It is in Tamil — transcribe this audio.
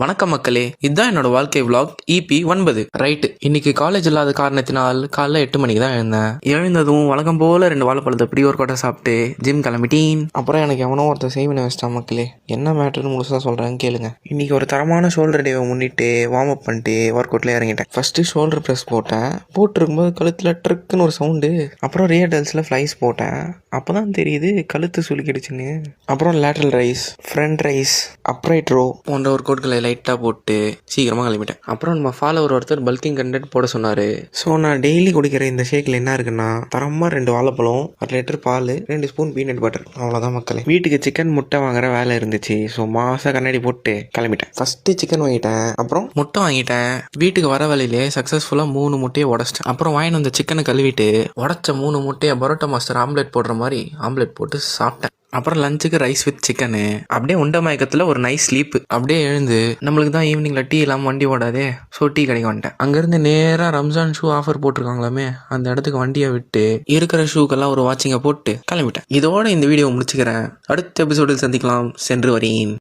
வணக்கம் மக்களே, இதுதான் என்னோட வாழ்க்கை vlog EP 9. ரைட்டு, இன்னைக்கு காலேஜ் இல்லாத காரணத்தினால் காலைல 8 மணிக்கு தான் எழுந்தேன். எழுந்ததும் வழக்கம் போல 2 வாழைப்பழத்தை இப்படி ஒரு கொட்டை சாப்பிட்டு ஜிம் கிளம்பிட்டேன். அப்புறம் எனக்கு எவனோ ஒருத்தர் செய்வினை வச்சிட்டான் மக்களே. என்ன மேட்டர்னு முழுசாக சொல்கிறேன்னு கேளுங்க. இன்னைக்கு ஒரு தரமான ஷோல்டர் டேவை முன்னிட்டு வார்ம் அப் பண்ணிட்டு ஒர்க் அவுட்ல இறங்கிட்டேன். ஃபர்ஸ்ட் ஷோல்டர் ப்ரெஸ் போட்டேன். போட்டிருக்கும்போது கழுத்தில் ட்ரக்குன்னு ஒரு சவுண்டு. அப்புறம் ரியடல்ஸில் ஃப்ளைஸ் போட்டேன். அப்போ தான் தெரியுது கழுத்து சுலுக்கிடுச்சுன்னு. அப்புறம் lateral raise, front raise, upright row போன்ற ஒர்க் அவுட்களை லைட்டாக போட்டு சீக்கிரமாக கிளம்பிட்டேன். அப்புறம் நம்ம ஃபாலோவர் ஒருத்தர் பல்கிங் கண்டென்ட் போட சொன்னார். ஸோ நான் டெய்லி குடிக்கிற இந்த ஷேக்கில் என்ன இருக்குன்னா, தரமாக 2 வாழைப்பழம், 1 லிட்டர் பால், 2 ஸ்பூன் பீனட் பட்டர், அவ்வளோதான் மக்களே. வீட்டுக்கு சிக்கன் முட்டை வாங்குற வேலை இருந்துச்சு. ஸோ மாசம் கண்ணாடி போட்டு கிளம்பிட்டேன். ஃபஸ்ட்டு சிக்கன் வாங்கிட்டேன், அப்புறம் முட்டை வாங்கிட்டேன். வீட்டுக்கு வர வழியிலே சக்ஸஸ்ஃபுல்லாக 3 முட்டையை உடச்சிட்டேன். அப்புறம் வாங்கிட்டு வந்த சிக்கனை கழுவிட்டு உடச்ச 3 முட்டையை பரோட்டா மாஸ்டர் ஆம்லெட் போடுற மாதிரி ஆம்லெட் போட்டு சாப்பிட்டேன். அப்புறம் லஞ்சுக்கு ரைஸ் வித் சிக்கனு. அப்படியே உண்ட மயக்கத்தில் ஒரு நைஸ் ஸ்லீப்பு. அப்படியே எழுந்து நம்மளுக்கு தான் ஈவினிங்கில் டீ இல்லாமல் வண்டி ஓடாதே, ஸோ டீ கடைக்கு வந்துட்டேன். அங்கேருந்து நேராக ரம்ஜான் ஷூ ஆஃபர் போட்டிருக்காங்களாமே, அந்த இடத்துக்கு வண்டியை விட்டு இருக்கிற ஷூக்கெல்லாம் ஒரு வாட்சிங்கை போட்டு கிளம்பிட்டேன். இதோட இந்த வீடியோ முடிச்சுக்கிறேன். அடுத்த எபிசோடில் சந்திக்கலாம். சென்று வரேன்.